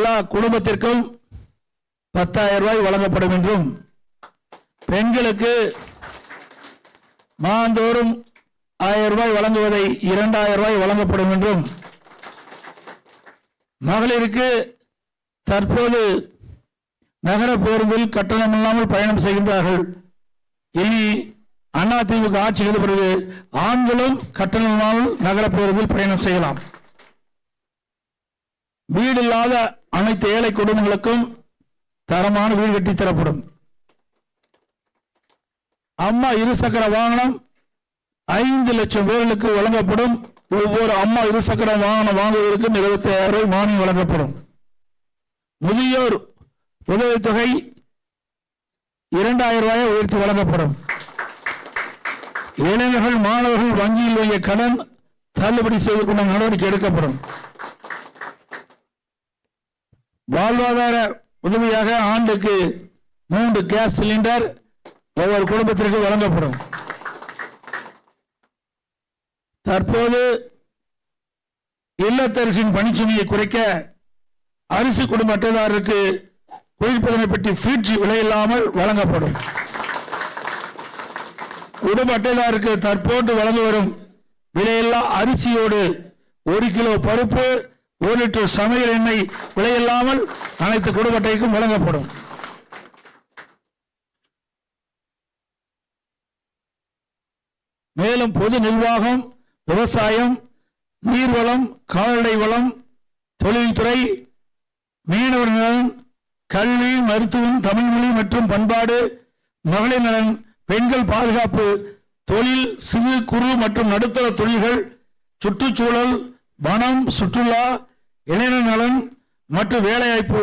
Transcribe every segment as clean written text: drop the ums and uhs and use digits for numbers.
எல்லா குடும்பத்திற்கும் 10,000 ரூபாய் வழங்கப்படும் என்றும், பெண்களுக்கு மாதந்தோறும் 1000 ரூபாய் வழங்குவதை 2000 ரூபாய் வழங்கப்படும் என்றும், மகளிருக்கு தற்போது நகர பேருந்தில் கட்டணம் இல்லாமல் பயணம் செய்கின்றார்கள். இனி அதிமுக ஆட்சிக்கு பிறகு ஆண்களும் கட்டணம் இல்லாமல் நகர பேருந்தில் பயணம் செய்யலாம். வீடு இல்லாத அனைத்து ஏழை குடும்பங்களுக்கும் தரமான வீடு கட்டி தரப்படும். அம்மா இருசக்கர வாகனம் 5 லட்சம் பேர்களுக்கு வழங்கப்படும். ஒவ்வொரு அம்மா இருசக்கர வாகனம் வாங்குவதற்கு 25,000 ரூபாய் மானியம் வழங்கப்படும். முதியோர் உதவித்தொகை 2,000 ரூபாயை உயர்த்தி வழங்கப்படும். இளைஞர்கள் மாணவர்கள் வங்கியில் வைய கடன் தள்ளுபடி செய்து கொண்ட நடவடிக்கை எடுக்கப்படும். வாழ்வாதார உதவியாக ஆண்டுக்கு 3 கேஸ் சிலிண்டர் ஒவ்வொரு குடும்பத்திற்கு வழங்கப்படும். தற்போது இல்லத்தரசின் பணிச்சுமையை குறைக்க அரிசி குடும்ப அட்டைதாரருக்கு குளிர்பதன பெட்டி ஃப்ரிட்ஜ் விலையில்லாமல் வழங்கப்படும். குடும்ப அட்டைதாருக்கு தற்போது வழங்கி வரும் விலையில்லா அரிசியோடு 1 கிலோ பருப்பு 1 லிட்டர் சமையல் எண்ணெய் விலையில்லாமல் அனைத்து குடும்ப அட்டைக்கும் வழங்கப்படும். மேலும் பொது நிர்வாகம், விவசாயம், நீர்வளம், கால்நடை வளம், தொழில்துறை, மீனவர் நலன், கல்வி, மருத்துவம், தமிழ்மொழி மற்றும் பண்பாடு, மகளிர் நலன், பெண்கள் பாதுகாப்பு, தொழில், சிறு குறு மற்றும் நடுத்தர தொழில்கள், சுற்றுச்சூழல், வனம், சுற்றுலா, இளைஞர் நலன் மற்றும் வேலைவாய்ப்பு,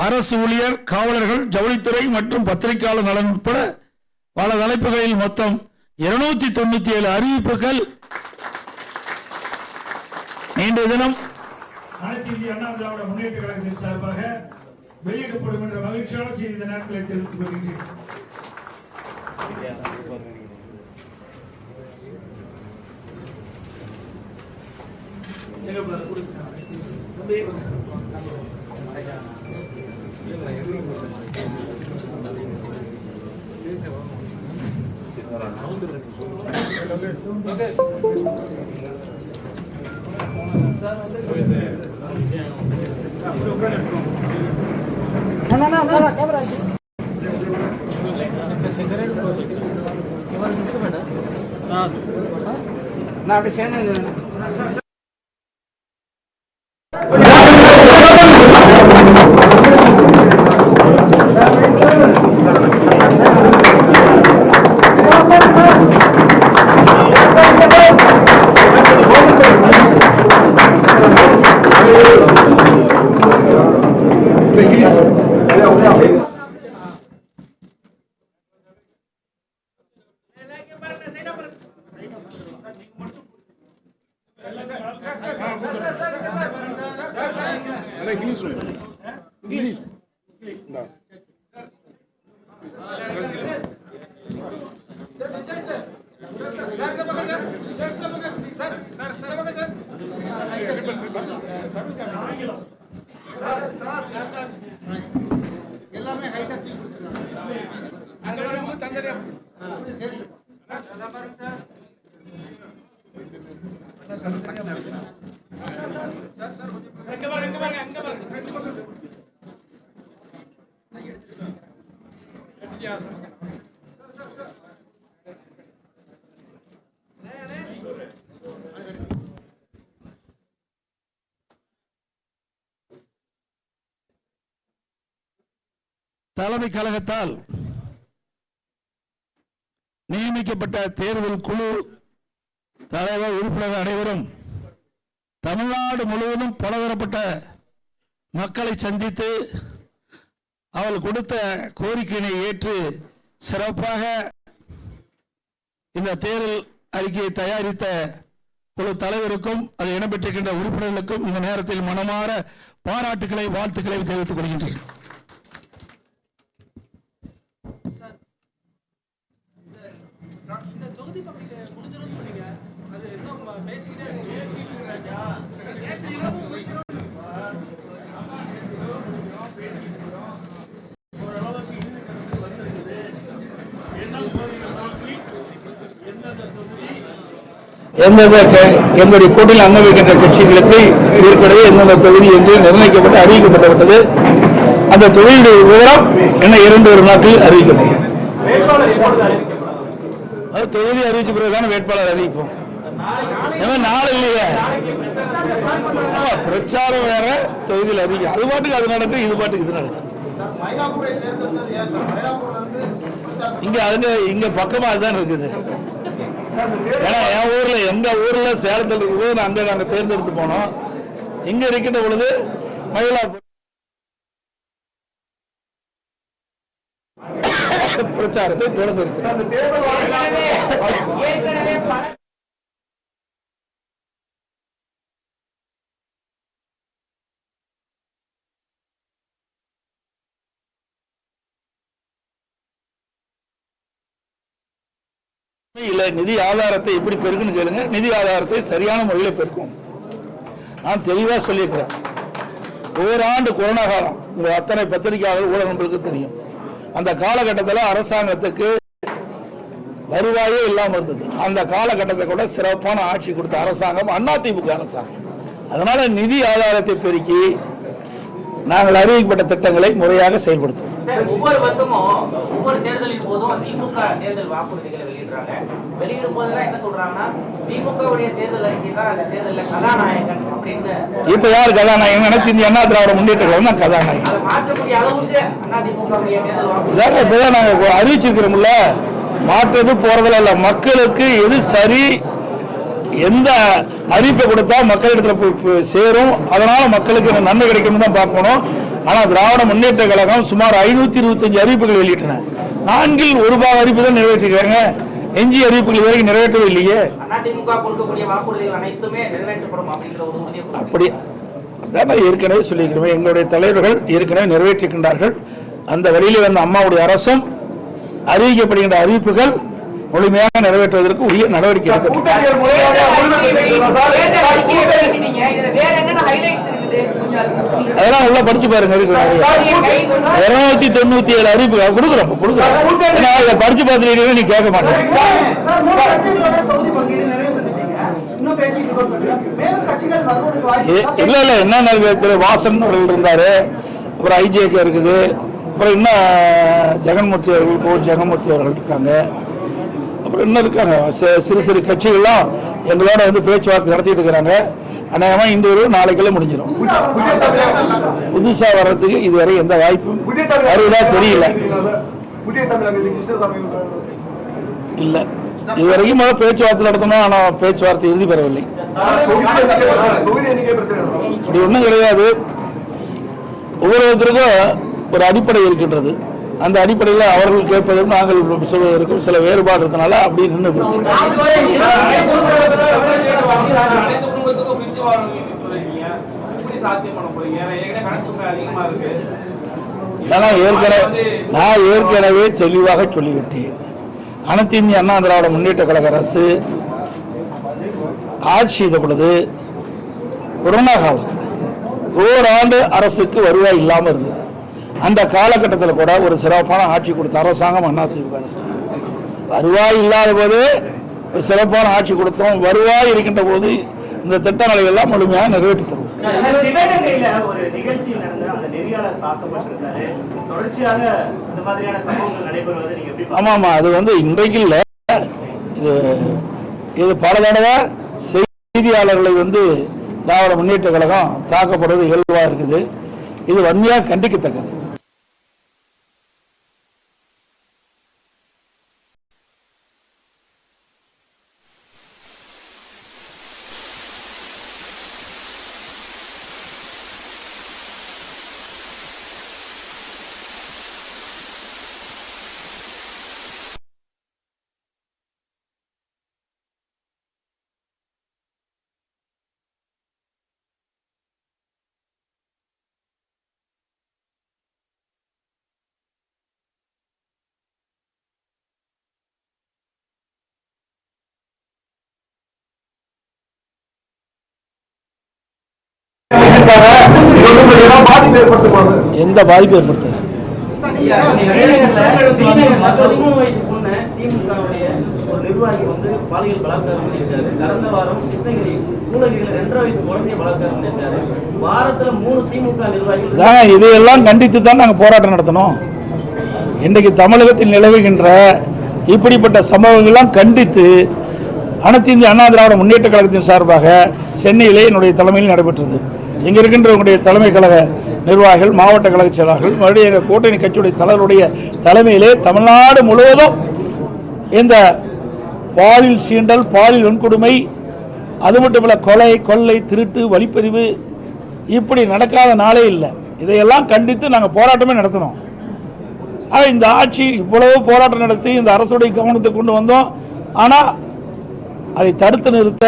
அரசு ஊழியர், காவலர்கள், ஜவுளித்துறை மற்றும் பத்திரிகையாளர் நலன் உட்பட பல தலைப்புகளில் மொத்தம் 297 அறிவிப்புகள் இன்றைய தினம் அனைத்து இந்திய அண்ணா திராவிட முன்னேற்ற கழகத்தின் சார்பாக வெளியிடப்படும் என்ற மகிழ்ச்சியான செய்தி இந்த நேரத்தில் தெரிவித்துக் கொள்கின்றேன். நான் அப்படி சேர்ந்து English. எல்லாமே ஹைட்டா அங்க வரவங்க தந்தரியா தலைமை கழகத்தால் நியமிக்கப்பட்ட தேர்தல் குழு தலைவர் உறுப்பினர்கள் அனைவரும் தமிழ்நாடு முழுவதும் பலதரப்பட்ட மக்களை சந்தித்து அவர்கள் கொடுத்த கோரிக்கையினை ஏற்று சிறப்பாக இந்த தேர்தல் அறிக்கையை தயாரித்த குழு தலைவருக்கும் அது இடம்பெற்றிருக்கின்ற உறுப்பினர்களுக்கும் இந்த நேரத்தில் மனமாற பாராட்டுக்களை வாழ்த்துக்களை தெரிவித்துக் கொள்கின்றேன். எங்களுடைய கூட்டணியில் அங்கம் வைக்கின்ற கட்சிகளுக்கு ஏற்கனவே எந்தெந்த தொகுதி என்று நிர்ணயிக்கப்பட்டு அறிவிக்கப்பட்டுவிட்டது. அந்த தொகுதியுடைய விவரம் என்ன 2 நாட்களில் அறிவிக்கப்படும். தொகுதி அறிவிச்ச பிறகுதான வேட்பாளர் அறிவிப்போம். நாள் இல்லையே, பிரச்சாரம் வேற, தொகுதியில் அறிவிக்க அது பாட்டுக்கு அது நடக்கும், இது பாட்டுக்கு இது நடக்கும். இங்க பக்கமா அதுதான் இருக்குது. ஏன்னா என் ஊர்ல, எங்க ஊர்ல சேலத்தில் இருக்கும்போது நாங்க தேர்ந்தெடுத்து போனோம். இங்க இருக்கின்ற பொழுது மயிலாப்பூர் பிரச்சாரத்தை தொடர்ந்து இருக்கு. இல்ல, நிதி ஆதாரத்தை எப்படி பெருக்குன்னு கேளுங்க. நிதி ஆதாரத்தை சரியான முறையில் பெருக்கும். நான் தெளிவா சொல்லியிருக்கிறேன். ஓராண்டு கொரோனா காலம், அத்தனை பத்திரிகையாளர்கள் ஊடகங்களுக்கு தெரியும். அந்த காலகட்டத்தில் அரசாங்கத்துக்கு வருவாயே இல்லாமல் இருந்தது. அந்த காலகட்டத்தை கூட சிறப்பான ஆட்சி கொடுத்த அரசாங்கம் அதிமுக அரசாங்கம். அதனால நிதி ஆதாரத்தை பெருக்கி நாங்கள் அறிவிக்கப்பட்ட திட்டங்களை முறையாக செயல்படுத்துவோம். ஒவ்வொரு வருஷமும் ஒவ்வொரு தேர்தலின் போதும் திமுக தேர்தல் வாக்குறுதிகளை வெளியிடுறாங்க. வெளியிடும் போதெல்லாம் என்ன சொல்றாங்கன்னா, திமுகவுடைய தேர்தல் அறிக்கை தான் அந்த தேர்தலில் கதாநாயகன் அப்படின்னு. இப்ப யார் கதாநாயகன்? அனைத்து இந்திய அண்ணா திராவிட முன்னேற்ற கழகம் கதாநாயகன். அதை மாற்றக்கூடிய அளவுக்கு அதிமுகவுடைய தேர்தல் வாக்குறுதி இப்பதான் நாங்க அறிவிச்சிருக்கிறோம்ல. மாற்றது போறதுல இல்ல, மக்களுக்கு எது சரி, எந்த அறிவிப்பை கொடுத்தா மக்களிடத்துல போய் சேரும், அதனால மக்களுக்கு நன்மை கிடைக்கும் தான் பார்க்கணும். ஆனா திராவிட முன்னேற்ற கழகம் சுமார் 525 அறிவிப்புகள் வெளியிட்டன. 4ல் 1 பாக அறிவிப்பு தான் நிறைவேற்றிருக்காங்க. எஞ்சிய அறிவிப்புகள் வரைக்கும் நிறைவேற்றவே இல்லையே. அப்படி ஏற்கனவே சொல்லியிருக்கிறோம். எங்களுடைய தலைவர்கள் ஏற்கனவே நிறைவேற்றிருக்கின்றார்கள். அந்த வழியில் வந்த அம்மாவுடைய அரசும் அறிவிக்கப்படுகின்ற அறிவிப்புகள் முழுமையாக நிறைவேற்றுவதற்கு உரிய நடவடிக்கை எடுக்கும். அதெல்லாம் உள்ள படிச்சு பாருங்க. 297 அறிவிப்புகள் கொடுக்குறோம். படிச்சு பார்த்துட்டு நீ கேட்க மாட்டேன். இல்ல இல்ல, என்ன வாசன் அவர்கள் இருந்தாரு, அப்புறம் ஐஜேகே இருக்குது, அப்புறம் இன்னும் ஜெகன்மூர்த்தி அவர்கள், ஜெகன்மூர்த்தி அவர்கள் இருக்காங்க, அப்புறம் இன்னும் இருக்காங்க. சிறு சிறு கட்சிகள்லாம் எங்களோட வந்து பேச்சுவார்த்தை நடத்திட்டு இருக்கிறாங்க. அநேகமா இன்று நாளைக்கெல்லாம் முடிஞ்சிடும். புதுசா வர்றதுக்கு இதுவரை எந்த வாய்ப்பும் வருவதா தெரியல. இல்ல, இதுவரைக்கும் பேச்சுவார்த்தை நடத்தணும். ஆனா பேச்சுவார்த்தை இறுதி பெறவில்லை. அப்படி ஒண்ணும் கிடையாது. ஒவ்வொருத்தருக்கும் ஒரு அடிப்படை இருக்கின்றது. அந்த அடிப்படையில் அவர்கள் கேட்பதற்கும் நாங்கள் சொல்வதற்கும் சில வேறுபாடு இருந்தனால அப்படி நின்று போச்சு. நான் ஏற்கனவே தெளிவாக சொல்லிவிட்டேன். அனைத்து இந்திய அண்ணா திராவிட முன்னேற்ற கழக அரசு ஆட்சி செய்த பொழுது கொரோனா காலம், ஓராண்டு அரசுக்கு வருவாய் இல்லாமல் இருந்தது. அந்த காலகட்டத்தில் கூட ஒரு சிறப்பான ஆட்சி கொடுத்த அரசாங்கம் அதிமுக அரசு. வருவாய் இல்லாத போது ஒரு சிறப்பான ஆட்சி கொடுத்தோம். வருவாய் இருக்கின்ற போது இந்த திட்டங்களை எல்லாம் முழுமையாக நிறைவேற்றி தருவோம். ஆமா ஆமா, அது வந்து இன்றைக்கு இல்ல, இது பல தடவை செய்தியாளர்களை வந்து திராவிட முன்னேற்ற கழகம் தாக்கப்படுவது இயல்பா இருக்குது. இது வன்மையாக கண்டிக்கத்தக்கது. எந்த பாதிப்பு ஏற்படுத்த நிர்வாகி வந்து பாலியல் பலாத்காரம் பண்ணியிருக்காரு. கடந்த வாரம் கிருஷ்ணகிரி சூளகிரியில் 2.5 வயசு குழந்தைய பலாத்காரம் பண்ணியிருக்காரு. வாரத்துல 3 திமுக நிர்வாகிகள் இதையெல்லாம் கண்டித்து தான் நாங்கள் போராட்டம் நடத்தணும். இன்றைக்கு தமிழகத்தில் நிலவுகின்ற இப்படிப்பட்ட சம்பவங்கள்லாம் கண்டித்து அனைத்து இந்திய அண்ணா திராவிட முன்னேற்ற கழகத்தின் சார்பாக சென்னையிலே என்னுடைய தலைமையில் நடைபெற்றது. இங்கே இருக்கின்ற உங்களுடைய தலைமை கழக நிர்வாகிகள், மாவட்ட கழக செயலாளர்கள், மறுபடியும் எங்கள் கூட்டணி கட்சியுடைய தலைவருடைய தலைமையிலே தமிழ்நாடு முழுவதும் இந்த பாலியல் சீண்டல், பாலியல் வன்கொடுமை, அது மட்டுமல்ல கொலை, கொள்ளை, திருட்டு, வழிப்பறிவு இப்படி நடக்காத நாளே இல்லை. இதையெல்லாம் கண்டித்து நாங்கள் போராட்டமே நடத்தினோம். இந்த ஆட்சி இவ்வளவு போராட்டம் நடத்தி இந்த அரசுடைய கவனத்தை கொண்டு வந்தோம். ஆனால் அதை தடுத்து நிறுத்த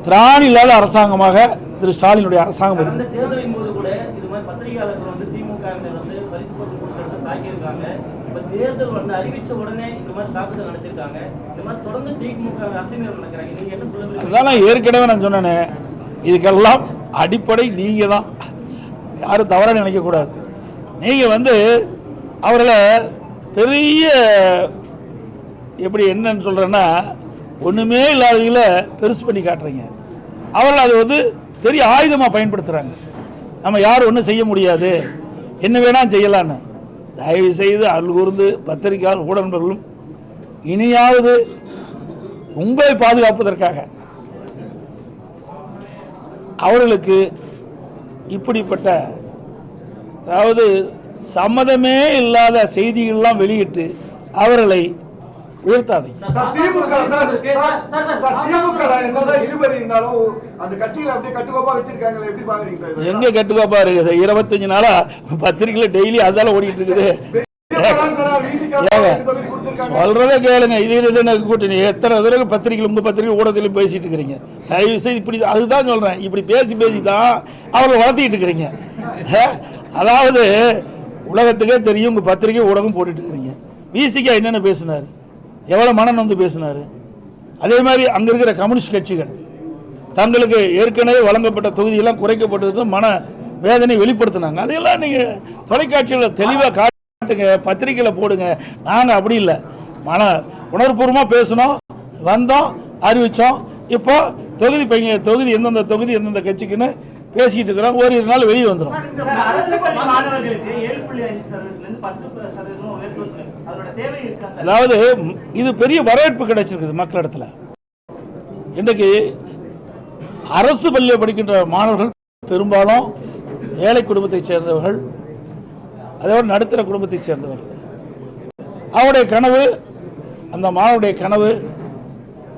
திராணி இல்லாத அரசாங்கமாக திரு ஸ்டாலினுடைய அரசாங்கம் இருக்கு. தேர்தலின் போது கூட இது மாதிரி பத்திரிகையாளர்கள் வந்து திமுக பரிசு பொருட்கள் தாக்கியிருக்காங்க. இப்ப தேர்தல் வந்து அறிவிச்ச உடனே இந்த மாதிரி தாக்குதல் நடத்திருக்காங்க. இந்த மாதிரி தொடர்ந்து திமுக அத்துமீறல் நடக்கிறாங்க. நீங்க என்ன சொல்லுங்க? அதெல்லாம் ஏற்கனவே நான் சொன்னேனே, இதுக்கெல்லாம் அடிப்படை நீங்க தான். யாரும் தவறாக நினைக்க கூடாது. நீங்க வந்து அவர்களை பெரிய எப்படி என்னன்னு சொல்றேன்னா, ஒண்ணுமே இல்லாதவங்கள பெருசு பண்ணி காட்டுறீங்க. அவர்கள் அது வந்து பெரிய ஆயுதமா பயன்படுத்துறாங்க. நம்ம யாரும் ஒன்றும் செய்ய முடியாது, என்ன வேணா செய்யலான்னு. தயவு செய்து அருள் கூர்ந்து பத்திரிகையாளர் ஊடக நண்பர்களும் இனியாவது உங்களை பாதுகாப்பதற்காக அவர்களுக்கு இப்படிப்பட்ட அதாவது சம்மதமே இல்லாத செய்திகள்லாம் வெளியிட்டு அவர்களை உயர்த்தாதீங்க. எங்க கட்டுக்கோப்பா இருக்குது? 25 நாளா பத்திரிகையில டெய்லி அதால ஓடிட்டு இருக்குது. சொல்றத கேளுங்க. இது கூட்டணி எத்தனை தடவை பத்திரிகை உங்க பத்திரிகை ஊடகத்திலும் பேசிட்டு இருக்கிறீங்க. தயவு செய்து இப்படி அதுதான் சொல்றேன், இப்படி பேசி தான் அவரை வளர்த்திட்டு இருக்கிறீங்க. அதாவது உலகத்துக்கே தெரியும், உங்க பத்திரிகை ஊடகம் போட்டுட்டு இருக்கிறீங்க. விசிகா என்னென்ன பேசினார், எவ்வளவு மனம் வந்து பேசினாரு. அதே மாதிரி அங்க இருக்கிற கம்யூனிஸ்ட் கட்சிகள் தங்களுக்கு ஏற்கனவே வழங்கப்பட்ட தொகுதியெல்லாம் குறைக்கப்பட்டது மன வேதனை வெளிப்படுத்தினாங்க. அதையெல்லாம் நீங்க தொலைக்காட்சியில் தெளிவாக காட்டுங்க, பத்திரிகையில போடுங்க. நாங்க அப்படி இல்லை, மன உணர்வுபூர்வமா பேசணும், வந்தோம், அறிவிச்சோம். இப்போ தொகுதி எந்தெந்த தொகுதி எந்தெந்த கட்சிக்குன்னு பேசிட்டு இருக்கிறோம். ஒரு நாள் வெளியே வந்துடும். அதாவது இது பெரிய வரவேற்பு கிடைச்சிருக்குது மக்களிடத்துல. இன்றைக்கு அரசு பள்ளியில் படிக்கின்ற மாணவர்கள் பெரும்பாலும் ஏழை குடும்பத்தை சேர்ந்தவர்கள், அதோட நடுத்தர குடும்பத்தை சேர்ந்தவர்கள். அவருடைய கனவு, அந்த மாணவருடைய கனவு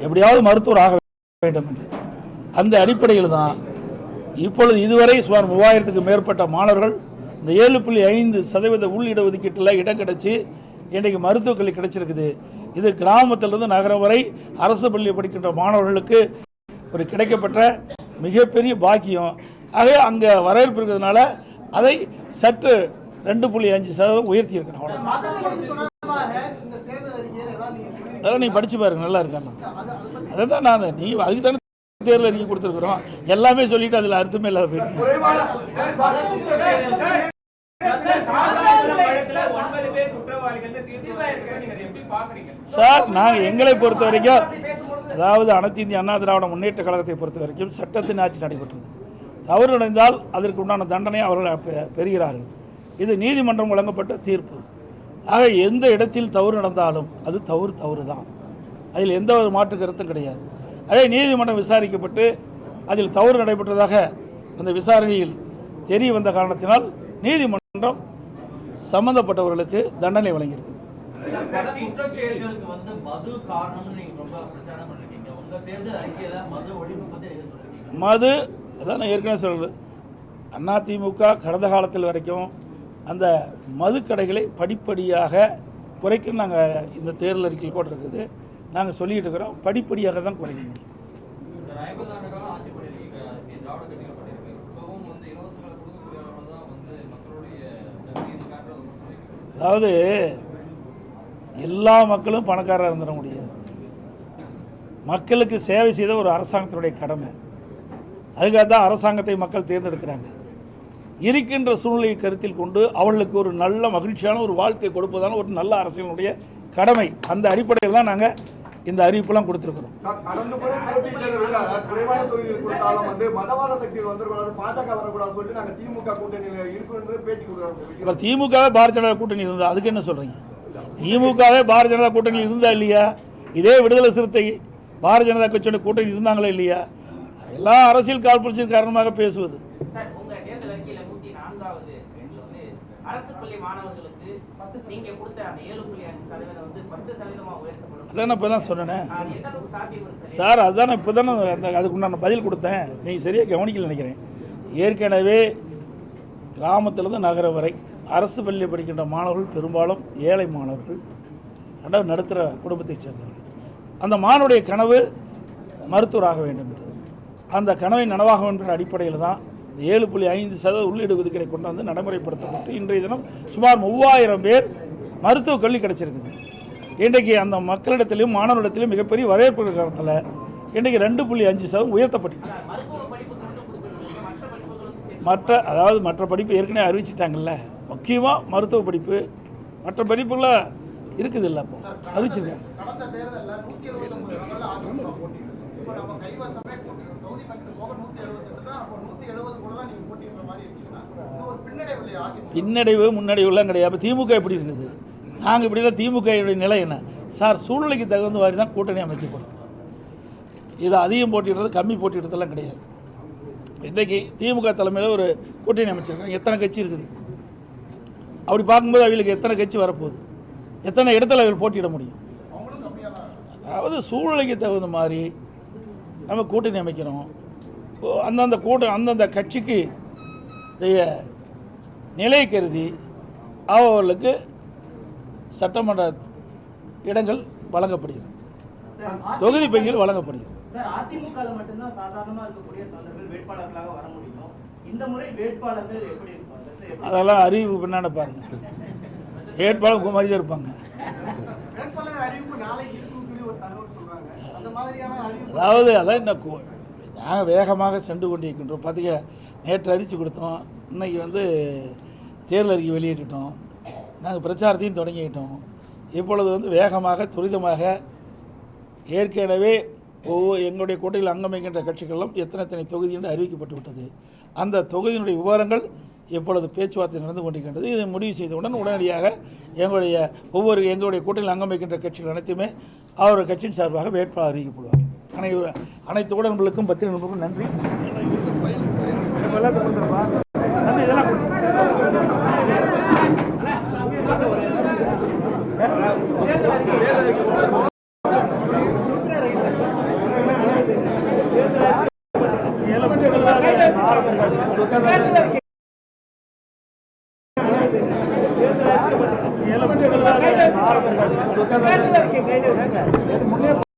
எப்படியாவது மருத்துவர் ஆக வேண்டும் என்று அந்த அடிப்படையில் தான் இப்பொழுது இதுவரை சுமார் 3000க்கு மேற்பட்ட மாணவர்கள் இந்த 7.5% உள் இடஒதுக்கீட்டில் இடம் கிடைச்சி இன்றைக்கு மருத்துவக் கல்வி கிடைச்சிருக்குது. இது கிராமத்திலிருந்து நகரம் வரை அரசு பள்ளியில் படிக்கின்ற மாணவர்களுக்கு ஒரு கிடைக்கப்பட்ட மிகப்பெரிய பாக்கியம். ஆகவே அங்கே வரவேற்பு இருக்கிறதுனால அதை சற்று 2.5% உயர்த்தி இருக்கிறோம். அதெல்லாம் நீங்க படிச்சு பாருங்க, நல்லா இருக்காண்ணா. அதான் நான் நீ அதுக்கு தானே தேர்தல் அறிக்கை கொடுத்துருக்குறோம். எல்லாமே சொல்லிட்டு அதுல அர்த்தமே இல்லாத போயிருக்கு. சார், நாங்கள் எங்களை பொறுத்த வரைக்கும், அதாவது அனைத்து இந்திய அண்ணா திராவிட முன்னேற்ற கழகத்தை பொறுத்த வரைக்கும் சட்டத்தின் ஆட்சி நடைபெற்றது. தவறு நடந்தால் அதற்கு உண்டான தண்டனை அவர்கள் பெறுகிறார்கள். இது நீதிமன்றம் வழங்கப்பட்ட தீர்ப்பு. ஆக எந்த இடத்தில் தவறு நடந்தாலும் அது தவறு தான், அதில் எந்த ஒரு மாற்று கருத்தும் கிடையாது. அதே நீதிமன்றம் விசாரிக்கப்பட்டு அதில் தவறு நடைபெற்றதாக அந்த விசாரணையில் தெரிய வந்த காரணத்தினால் நீதிமன்றம் சம்பந்தப்பட்டவர்களுக்கு தண்டனை வழங்கியிருக்கு. மது அதான் ஏற்கனவே சொல்றது, அதிமுக கடந்த காலத்தில் வரைக்கும் அந்த மது கடைகளை படிப்படியாக குறைக்க நாங்கள் இந்த தேர்தல் அறிக்கையில் கூட இருக்குது. நாங்கள் சொல்லிட்டு இருக்கிறோம், படிப்படியாக தான் குறைக்க முடியும். அதாவது எல்லா மக்களும் பணக்காரராக இருந்துட முடியாது. மக்களுக்கு சேவை செய்த ஒரு அரசாங்கத்தினுடைய கடமை. அதுக்காக தான் அரசாங்கத்தை மக்கள் தேர்ந்தெடுக்கிறாங்க. இருக்கின்ற சூழ்நிலையை கருத்தில் கொண்டு அவர்களுக்கு ஒரு நல்ல மகிழ்ச்சியான ஒரு வாழ்க்கை கொடுப்பதான ஒரு நல்ல அரசியலுடைய கடமை. அந்த அடிப்படையில் தான் நாங்கள் இந்த அறிவிப்பெல்லாம் கொடுத்துருக்குறோம். கடந்த முறை போட்டியிட்டதை விட குறைவான தொகுதிகள் கொடுத்தாலும் மதவாத சக்திகள் வந்துடக்கூடாது, பாஜக வரக்கூடாது சொல்லிட்டு நாங்கள் திமுக கூட்டணியில் இருக்கிறோம் பேட்டி கொடுக்குறோம். இப்போ திமுகவே பாரதிய ஜனதா கூட்டணி இருந்தா அதுக்கு என்ன சொல்றீங்க? திமுகவே பாரதிய ஜனதா கூட்டணி இருந்தா இல்லையா? இதே விடுதலை சிறுத்தை பாரதிய ஜனதா கட்சியோட கூட்டணி இருந்தாங்களா இல்லையா? எல்லா அரசியல் காழ்ப்புணர்ச்சியின் காரணமாக பேசுவது. சார், உங்க தேர்தல் அறிக்கையில 104வது வந்து அரசு பள்ளி மாணவர்களுக்கு நீங்க கொடுத்த அந்த 7.5% வந்து 10% உயர்த்தப்படும். அதான் இப்போ தான் சொன்னேன் எந்த அளவுக்கு சாத்தியம் இருக்கு சார். அதுதான் இப்போ தானே அதுக்கு நான் பதில் கொடுத்தேன். நீங்கள் சரியாக கவனிக்கல நினைக்கிறேன். ஏற்கனவே கிராமத்திலிருந்து நகரம் வரை அரசு பள்ளியில் படிக்கின்ற மாணவர்கள் பெரும்பாலும் ஏழை மாணவர்கள், அதாவது நடுத்தர குடும்பத்தைச் சேர்ந்தவர்கள். அந்த மாணவருடைய கனவு மருத்துவராக வேண்டும் என்று, அந்த கனவை நனவாக வேண்டும் என்ற அடிப்படையில் தான் 7.5% உள்ளீடு ஒதுக்கீடை கொண்டு வந்து நடைமுறைப்படுத்தப்பட்டு இன்றைய தினம் சுமார் 3000 பேர் மருத்துவக் கல்வி கிடைச்சிருக்குது. இன்றைக்கு அந்த மக்களிடத்திலும் மாணவரிடத்திலும் மிகப்பெரிய வரவேற்பு காலத்தில் இன்றைக்கு 2.5% உயர்த்தப்பட்டிருக்கு. மற்ற படிப்பு ஏற்கனவே அறிவிச்சிட்டாங்கல்ல. முக்கியமாக மருத்துவ படிப்பு, மற்ற படிப்புல இருக்குது இல்லை, அப்போ அறிவிச்சிருக்காங்க. கடந்த தேர்தலில் 179 இடங்கள்ல அதிமுக போட்டியிடுது. இப்போ நம்ம கைவசமே தொகுதி கணக்கு போக 178 தான். அப்போ 170 கூட தான் நீங்கள் போட்டியிடுற மாதிரி இருக்கீங்கன்னா இது ஒரு பின்னடைவு இல்லையா? பின்னடைவு முன்னடைவுலாம் கிடையாது. திமுக எப்படி இருக்குது? நாங்கள் இப்படி இல்லை. திமுக நிலை என்ன சார்? சூழ்நிலைக்கு தகுந்த மாதிரி தான் கூட்டணி அமைக்கப்படும். இது அதிகம் போட்டியிடுறது கம்மி போட்டியிடுறதெல்லாம் கிடையாது. இன்றைக்கு திமுக தலைமையில் ஒரு கூட்டணி அமைச்சிருக்காங்க. எத்தனை கட்சி இருக்குது? அப்படி பார்க்கும்போது அவங்களுக்கு எத்தனை கட்சி வரப்போகுது? எத்தனை இடத்துல அவர்கள் போட்டியிட முடியும்? அதாவது சூழ்நிலைக்கு தகுந்த மாதிரி நம்ம கூட்டணி அமைக்கிறோம். அந்தந்த கட்சிக்கு நிலை கருதி அவர்களுக்கு சட்டமன்ற இடங்கள் வழங்கப்படுகிறது, தொகுதி பங்கில் வழங்கப்படுகிறது. சார், அதிமுக மட்டும்தான் சாதாரணமா இருக்கக்கூடிய தொண்டர்கள் வேட்பாளர்களாக வர முடியும். இந்த முறை வேட்பாளர்கள் எப்படி இருப்பாங்க? அதெல்லாம் அறிவு பின்னாடி பாருங்க. வேட்பாளர் குமாரியாக இருப்பாங்க. வேட்பாளர் அறிவிப்பு நாளைக்கு இருக்குன்னு சொல்லி ஒரு தகவல் சொல்றாங்க. அந்த மாதிரியான அறிவிப்பு அதாவது அதான் நாங்கள் வேகமாக சென்று கொண்டிருக்கின்றோம். பார்த்தீங்க, நேற்று அறிவிச்சு கொடுத்தோம், இன்னைக்கு வந்து தேர்தல் அறிக்கை வெளியிட்டுட்டோம், நாங்கள் பிரச்சாரத்தையும் தொடங்கிக்கிட்டோம். இப்பொழுது வந்து வேகமாக துரிதமாக ஏற்கனவே எங்களுடைய கூட்டணியில் அங்கமைக்கின்ற கட்சிகளும் எத்தனை தொகுதி என்று அறிவிக்கப்பட்டு விட்டது. அந்த தொகுதியினுடைய விவரங்கள் இப்பொழுது பேச்சுவார்த்தை நடந்து கொண்டிருக்கின்றது. இதை முடிவு செய்தவுடன் உடனடியாக எங்களுடைய கூட்டணியில் அங்கமைக்கின்ற கட்சிகள் அனைத்துமே அவர் கட்சியின் சார்பாக வேட்பாளர் அறிவிக்கப்படுவார். அனைத்து ஊடகங்களுக்கும் பத்திரிகை நண்பர்களுக்கும் நன்றி. நன்றி. இதெல்லாம்